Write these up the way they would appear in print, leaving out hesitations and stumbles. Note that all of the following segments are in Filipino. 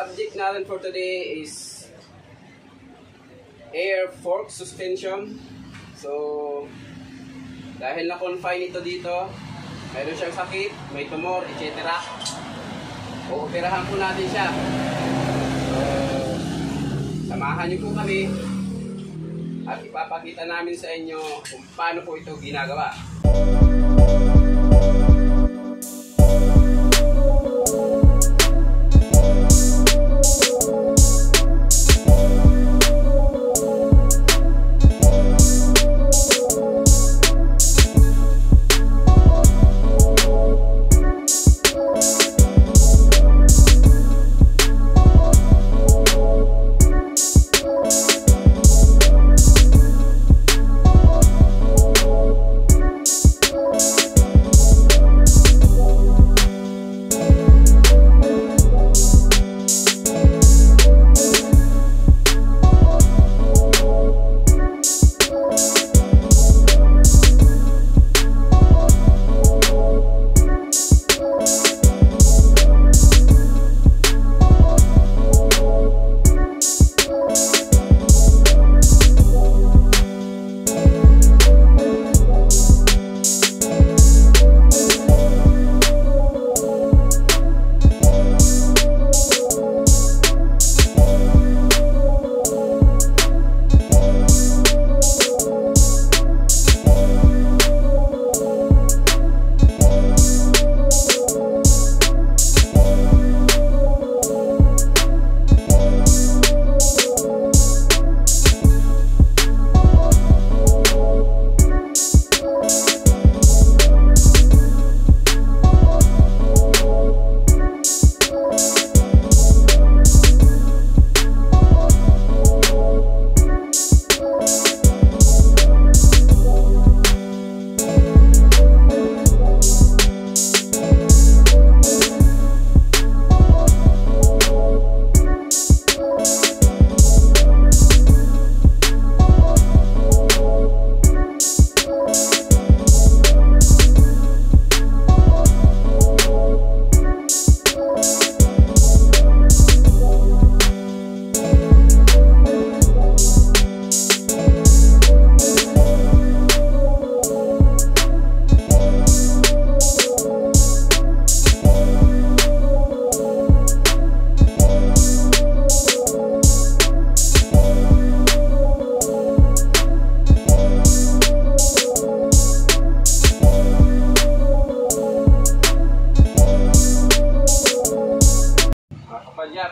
subject natin for today is air fork suspension. So, dahil na-confine ito dito, mayroon siyang sakit, may tumor, etc. Uoperahan po natin siya. So, samahan niyo po kami at ipapakita namin sa inyo kung paano po ito ginagawa.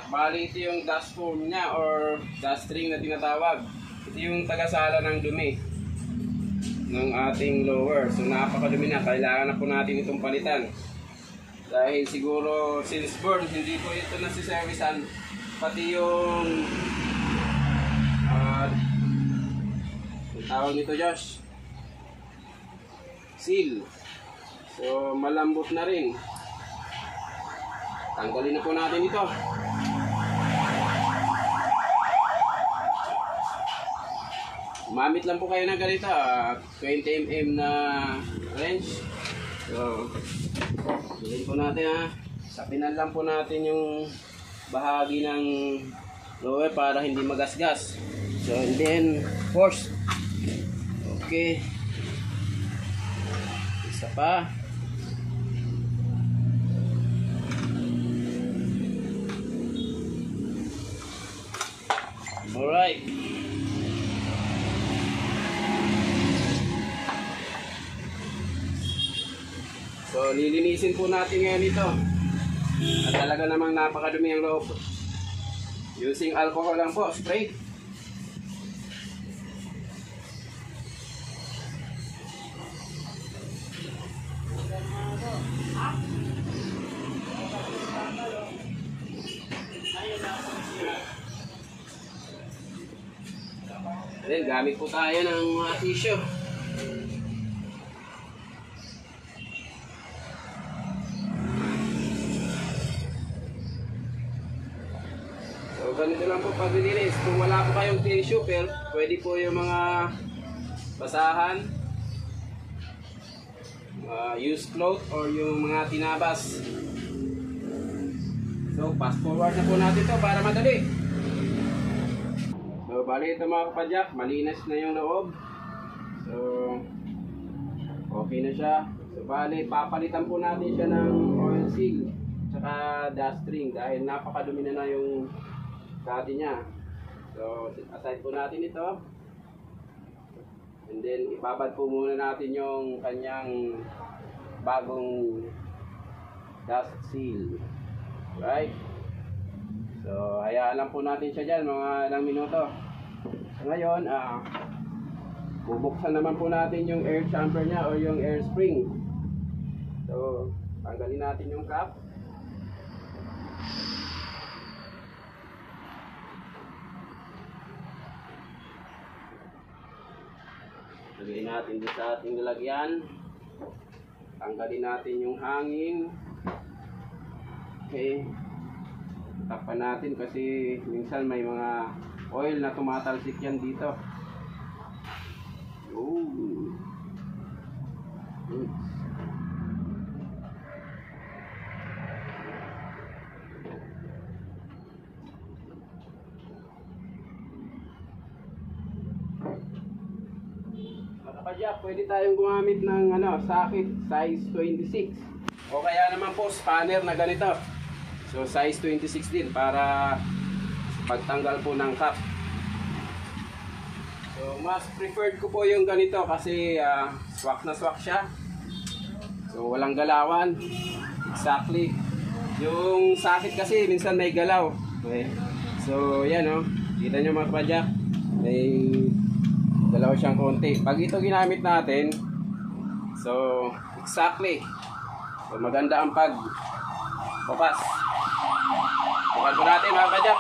Bali ito yung dust form niya or dust ring na tinatawag. Ito yung tagasala ng dumi ng ating lower. So napakadumi na, kailangan na po natin itong palitan. Dahil siguro since born hindi po ito nasiservisan, pati yung tawag nito Josh, seal. So malambot na rin. Tanggalin na po natin ito. Mamit lang po kayo ng ganito, 20 mm na wrench. So, bilhin po natin ha. Sapinan lang po natin yung bahagi ng lower para hindi magasgas. So, and then force. Okay. Isa pa. Alright. So, lilinisin po natin ngayon ito. At talaga namang napakadumi ang loob. Using alcohol lang po, spray. Then, gamit po tayo ng mga tissue. So, ganito lang po paglilinis. Kung wala po kayong tissue, pwede po yung mga basahan, used cloth, or yung mga tinabas. So, fast forward na po natin to para madali. So, bali ito mga kapadyak, malinis na yung loob. So, okay na siya. So, bali, papalitan po natin siya ng oil seal tsaka dust ring dahil napakadumi na yung dati niya. So, aside po natin ito. And then, ibabad po muna natin yung kanyang bagong dust seal. Right? So, hayaan lang po natin siya dyan mga ilang minuto. So, ngayon, bubuksan naman po natin yung air chamber niya o yung air spring. So, tanggalin natin yung cap. Lagay natin dito sa ating lalagyan. Tanggalin natin yung hangin. Okay. Tapan natin kasi minsan may mga oil na tumatalsik yan dito. Ooh. Kapadyak, pwede tayong gumamit ng socket size 26 o kaya naman po spanner na ganito. So size 26 din para pagtanggal po ng cap. So mas preferred ko po yung ganito kasi swak na swak siya. So walang galawan. Exactly. Yung socket kasi minsan may galaw. Okay. So yan kita nyo mga kapadyak, may dalawa siyang konti. Pag ito ginamit natin, so exactly, so maganda ang pagpapas. Bukal po natin mga kapadyak.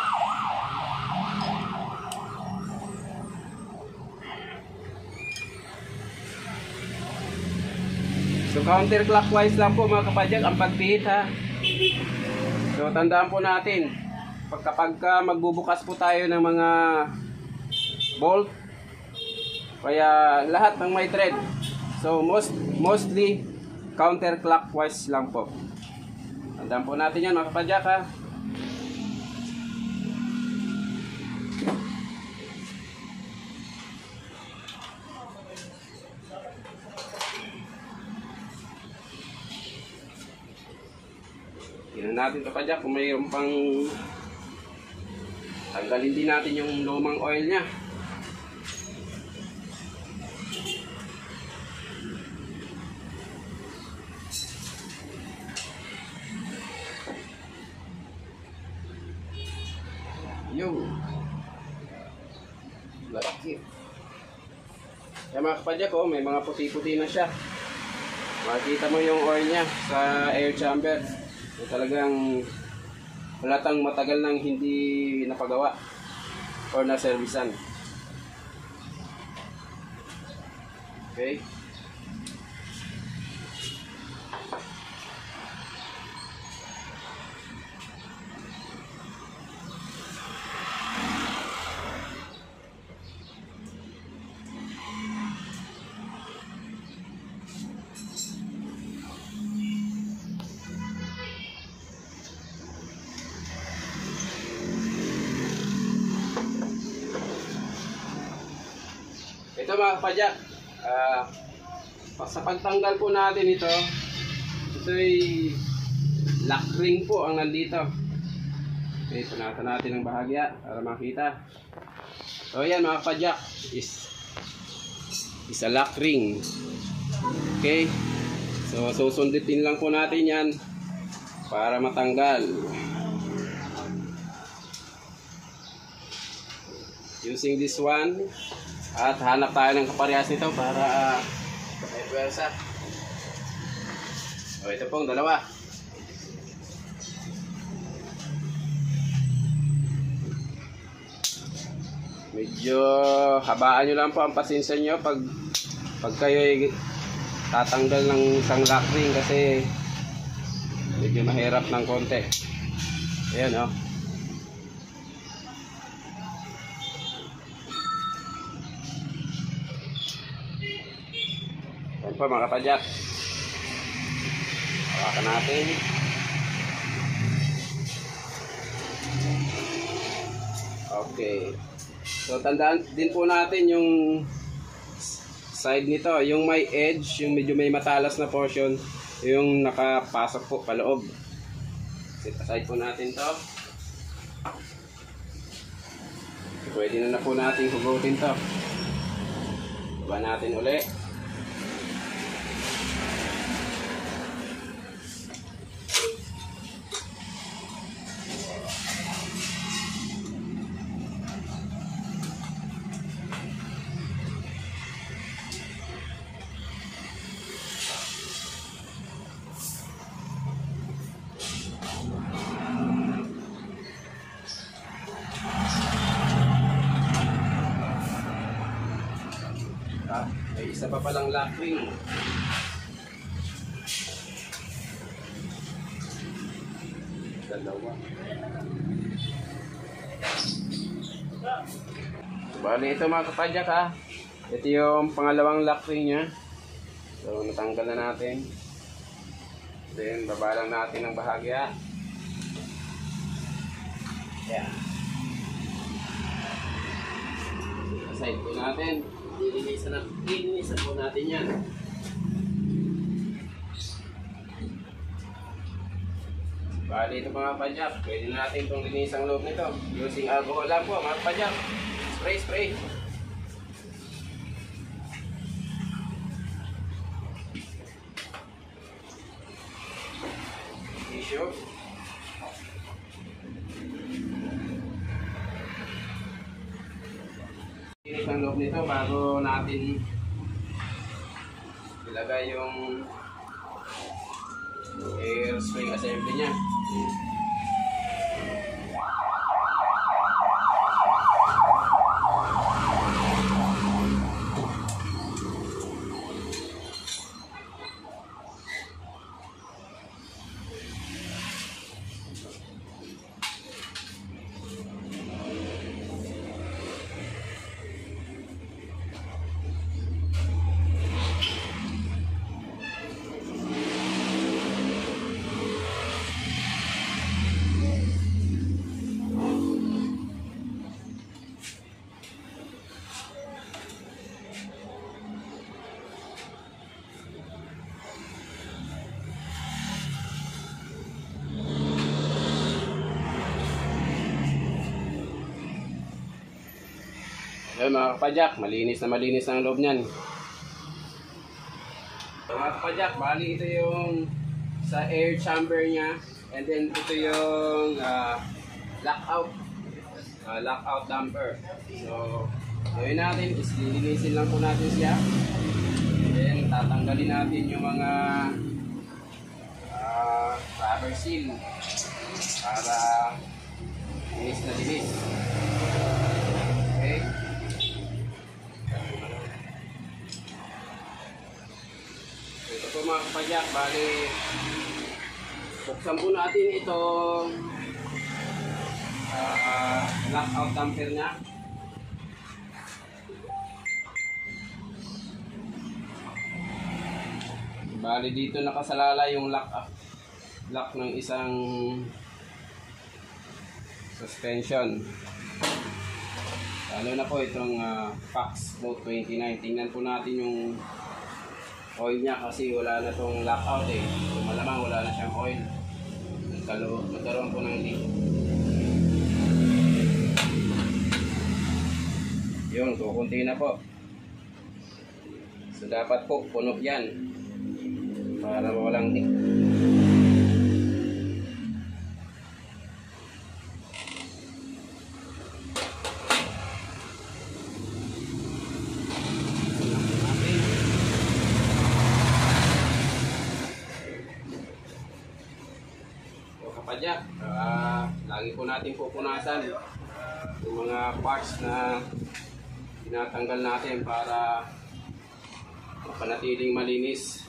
So counterclockwise lang po mga kapadyak ang pagpihit ha. So tandaan po natin, kapag magbubukas po tayo ng mga bolt, kaya lahat ng may thread, so mostly counterclockwise lang po. Tandaan po natin yan mga kapadyak ha. Tingnan natin kapadyak kung mayroon pang, tanggalin din natin yung lumang oil nya. Yung laki. Kaya mga kapadyak may mga puti-puti na siya. Makikita mo yung oil nya sa air chamber. So, talagang halatang matagal nang hindi napagawa or na-servisan. Okay. Ito mga kapadyak, sa pagtanggal po natin ito'y lock ring po ang nandito. Okay, punatan natin ang bahagya para makita. So yan mga kapadyak, is a lock ring. Okay, so susundutin lang po natin yan para matanggal. Using this one. At hanap tayo ng kaparehas nito para may pwersa. O ito pong dalawa. Medyo habaan nyo lang po ang pasensya nyo pag kayo ay tatanggal ng isang lock ring kasi medyo mahirap ng konti. Ayan Ayan po mga kapadyak. Hawakan natin. Okay. So tandaan din po natin yung side nito, yung may edge, yung medyo may matalas na portion, yung nakapasok po paloob. Set aside po natin to. Pwede na po natin hugutin to. Baba natin uli. May isa pa palang lock ring. Dalawa. Bali ito mga kapadyak ha. Ito yung pangalawang lock ring nya. So natanggal na natin. Then baba lang natin ng bahagya. Yan. Side po natin. Lilinisan po natin yan. Bali ito mga kapadyak. Pwede natin itong linisan loob nito. Using alcohol lang po mga kapadyak. Spray. Tissue. Linis ang loob nito bago natin ilagay yung air spring assembly nya. Ayan mga kapadyak, malinis ang loob niyan. So, mga kapadyak, bali ito yung sa air chamber niya. And then ito yung lockout damper. So, gawin natin is lilinisin lang po natin siya. And then tatanggalin natin yung mga rubber seal para linis na linis. Okay. Ito po mga kapadyak, bali buksan po natin itong lockout damper nya. Bali dito nakasalala yung lock ng isang suspension. Lalo na po itong Fox Note 29. Tingnan po natin yung oil niya kasi wala na itong lockout eh. So, malamang wala na siyang oil. Nagkaroon po ng leak. Yun, kukunti na po. So dapat po puno yan para walang leak. Kapadyak, lagi po natin pupunasan yung mga parts na tinatanggal natin para mapanatiling malinis.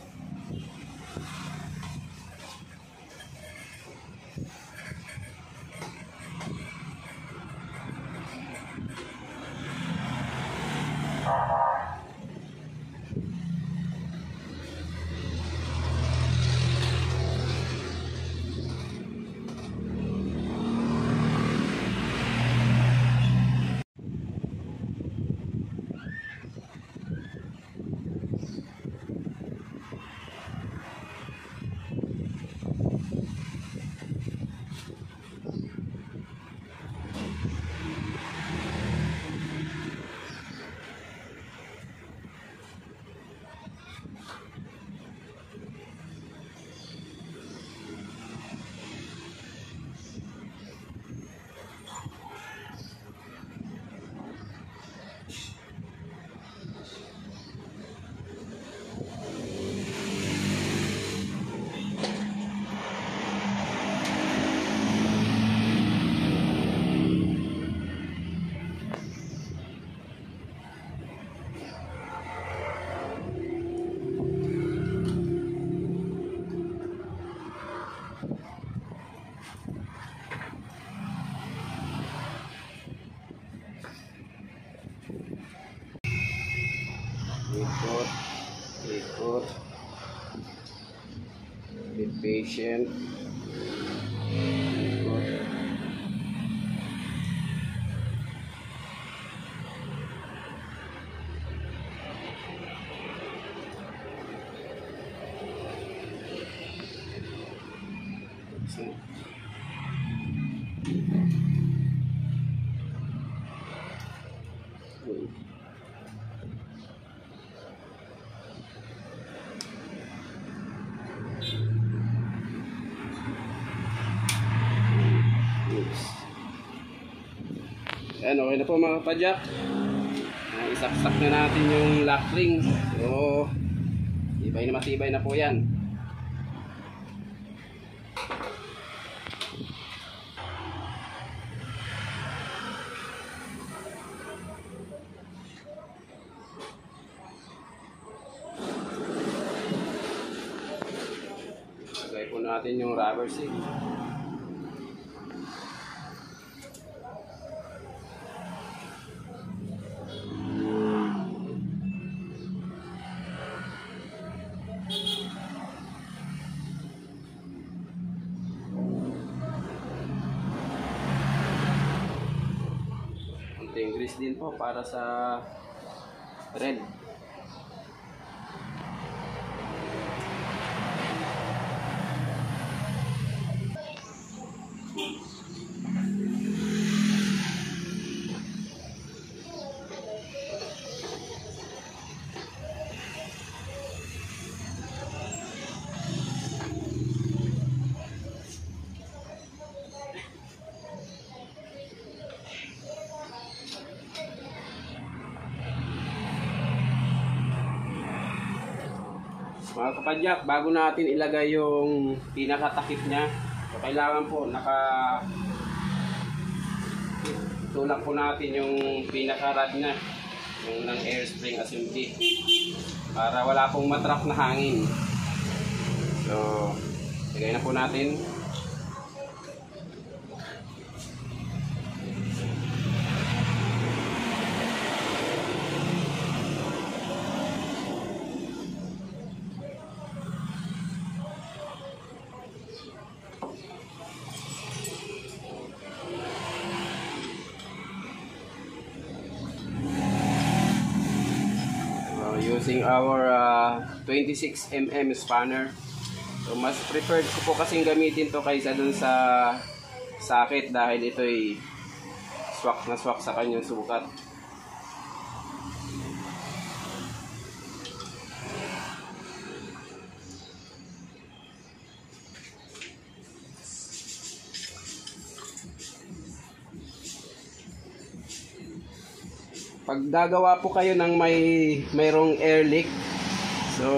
Patient. Ayan, okay na po mga kapadyak. Isaksak na natin yung lock ring. So, tibay na matibay na po yan. Lagay po natin yung rubber seal. Konting grease din po para sa thread. Mga kapadyak, bago natin ilagay yung pinakatakip niya, so kailangan po tulak po natin yung pinaka-rod niya, yung ng air spring assembly, para wala pong matrap na hangin. So, lagay na po natin. Using our 26mm spanner. So mas preferred ko po kasing gamitin to kaysa dun sa socket dahil ito ay swak na swak sa kanyang sukat. Pag gagawa po kayo ng mayroong air leak, so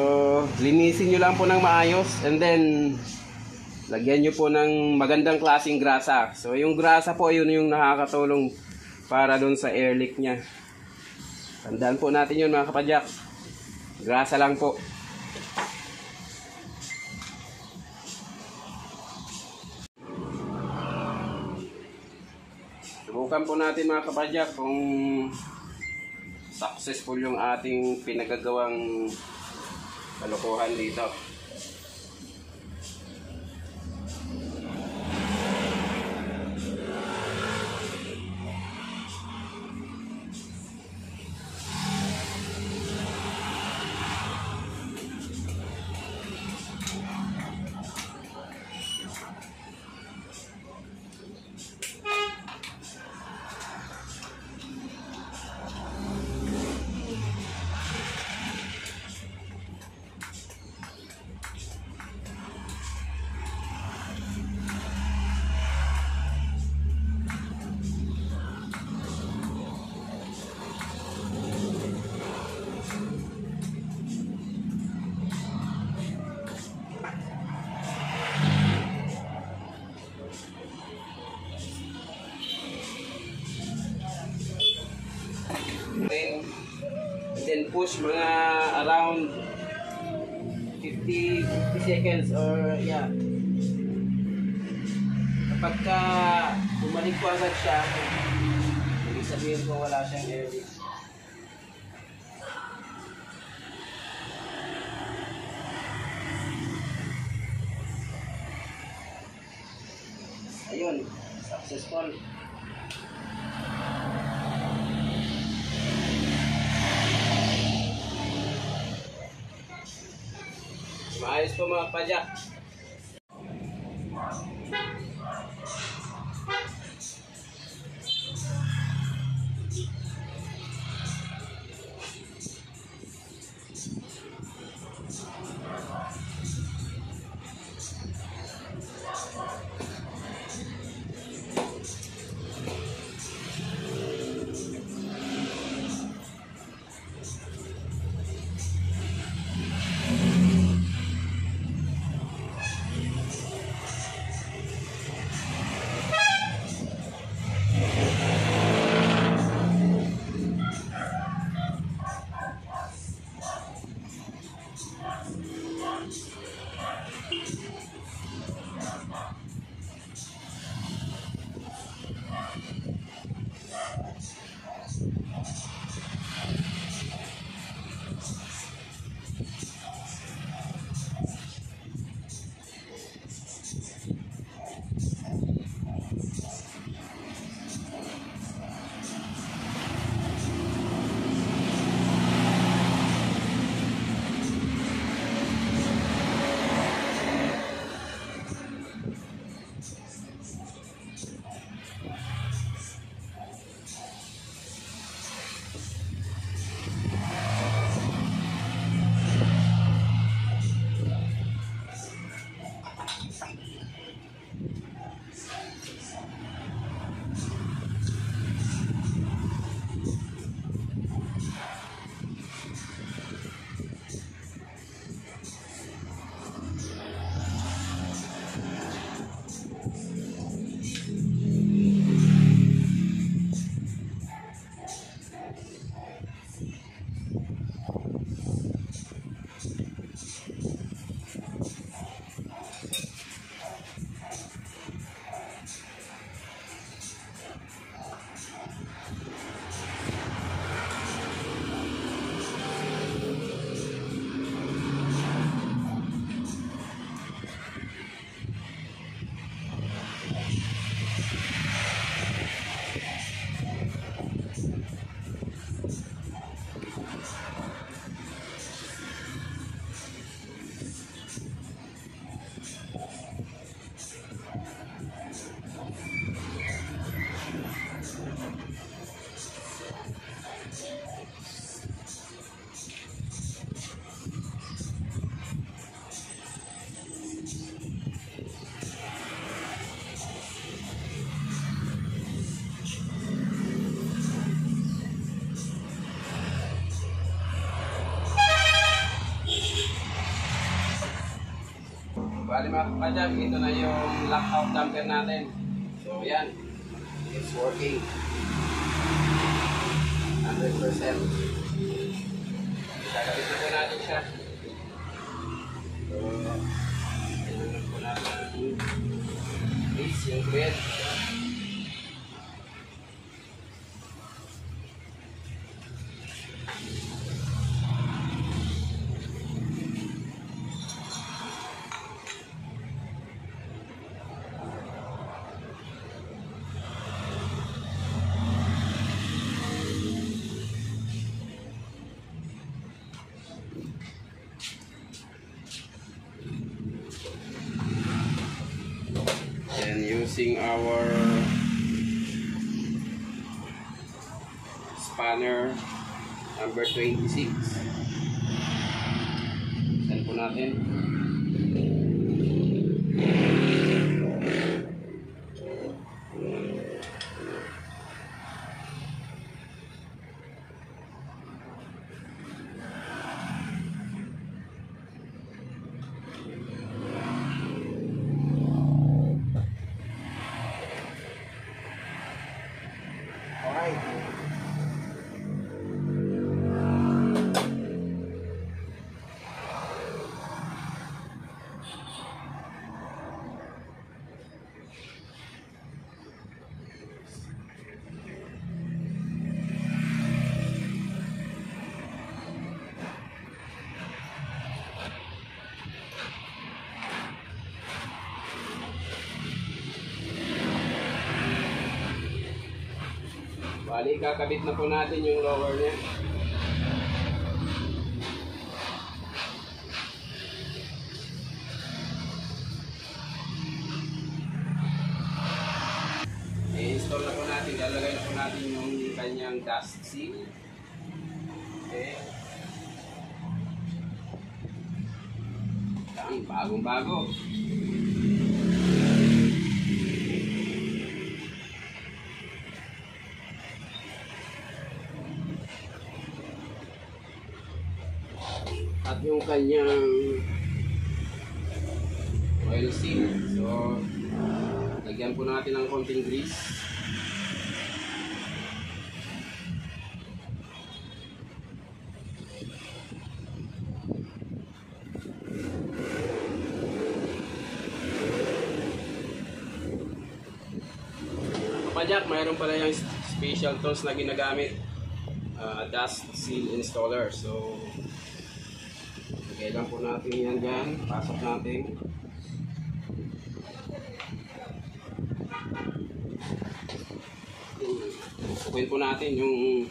linisin nyo lang po ng maayos and then lagyan nyo po ng magandang klaseng grasa. So yung grasa po yun yung nakakatulong para dun sa air leak nya. Tandaan po natin yun mga kapadyak. Grasa lang po. Subukan po natin mga kapadyak kung successful yung ating pinagagawang kalokohan dito. Then push mga around 50 seconds or yeah. Kapag bumalik po agad siya, ibig sabihin ko wala siyang air leak. Paul. Maayos po mga padyak. Bali mga kapadyak, ito na yung lockout damper natin. So yan, it's working 100%. Gagamitin po natin siya. So, inunan po natin please yung thread. And using our spanner number 26. Saan po natin? Bali, kakabit na po natin yung lower niya. I-install na po natin, lalagay na po natin yung kanyang dust seal. Okay. Ang bagong-bago. At yung kanyang oil seal. So, lagyan po natin ng konting grease. Kapadyak, mayroon pala yung special tools na ginagamit. Dust seal installer. So, lagay lang po natin yan dyan. Pasok natin. Pukuin po natin yung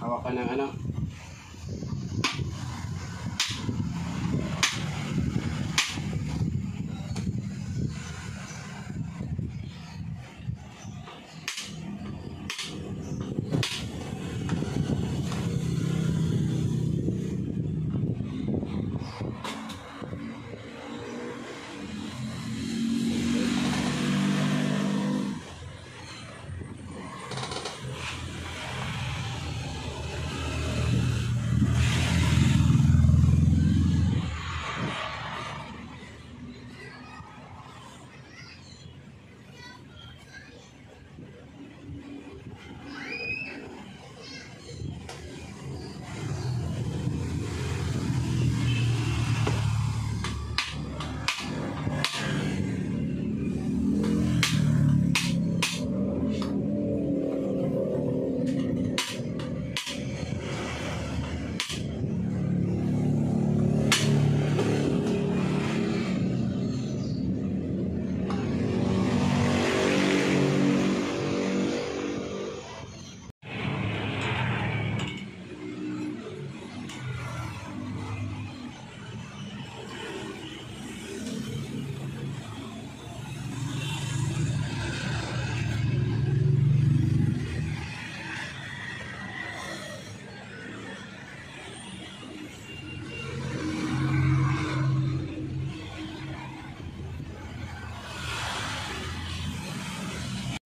hawakan ng ano.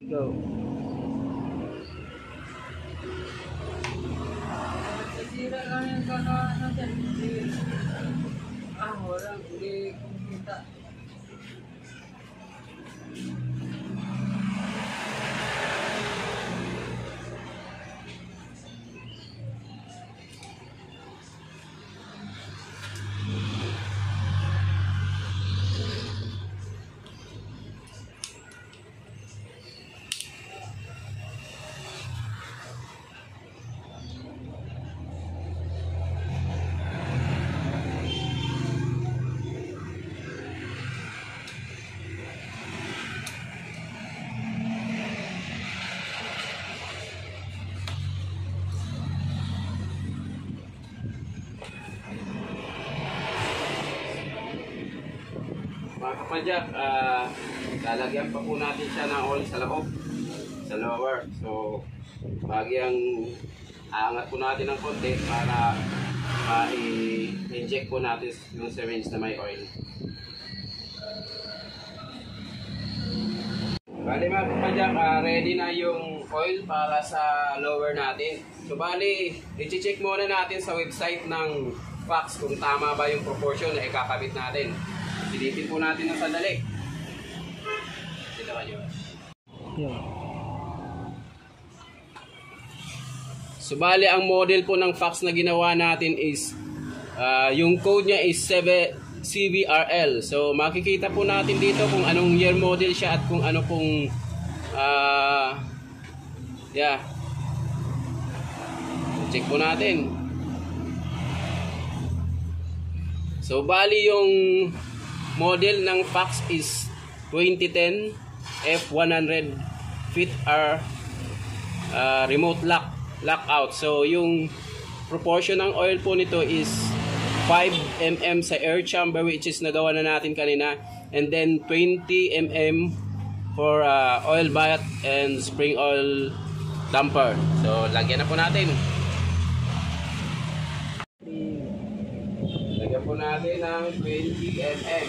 Go. Sira lang yung kakaano dyan. Walang hindi kumita. Mga kapadyak, lalagyan pa po natin siya ng oil sa loob, sa lower. So, bagyang aangat po natin ng konti para i-inject po natin yung syringe na may oil. Bali mga kapadyak, ready na yung oil para sa lower natin. So bali, i-check muna natin sa website ng Fox kung tama ba yung proportion na ikakabit natin. Silipin po natin ng sandali. Dito ka nyo. So bali, ang model po ng Fox na ginawa natin is yung code niya is 7 CBRL. So makikita po natin dito kung anong year model siya at kung ano pong check po natin. So bali yung model ng Fox is 2010 F100 Fit R remote lockout. So yung proportion ng oil po nito is 5 mm sa air chamber, which is nagawa na natin kanina, and then 20 mm for oil bath and spring oil damper. So lagyan na po natin. Lagyan po natin ng 20 mm.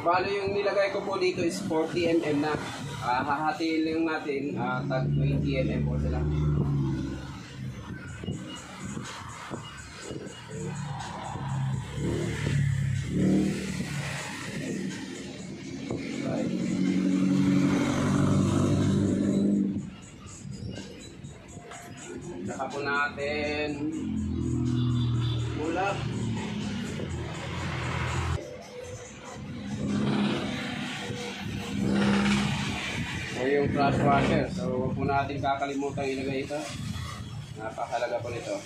Bali yung nilagay ko po dito is 40 mm na. Hahati lang natin, tag 20 mm po sila. Saka po natin bulak. Yung flash washer. So, huwag po natin kakalimutan ilagay ito. Napakahalaga po nito.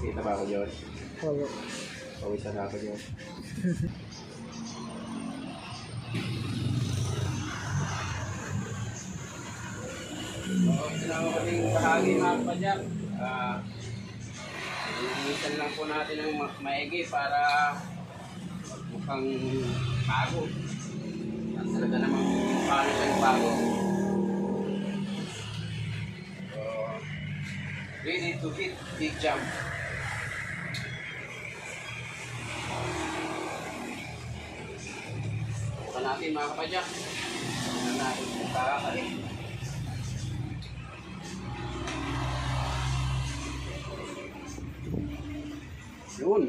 Kita ba ako, Diyos? Oo. Pawisan na ako, Diyos. So, ito na ako kaming bahagi mga kapadyak. Inisan lang po natin ng maigi para mukhang bago. At talaga namang paano siyang bago. So, ready to hit big jump. Bukan natin mga kapadyak. Bukan natin kung kakakalit. Yun.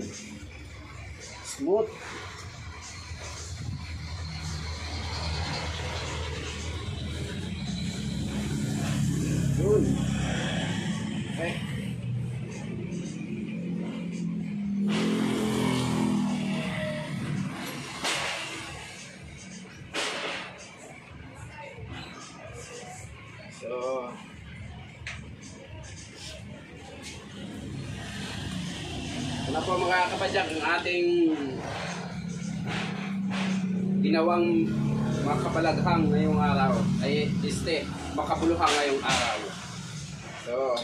Smooth. Yun. Okay. So, ito na po mga kapadyak ang ating ginawang makapalaghang ngayong araw ay makabuluhang ngayong araw. So,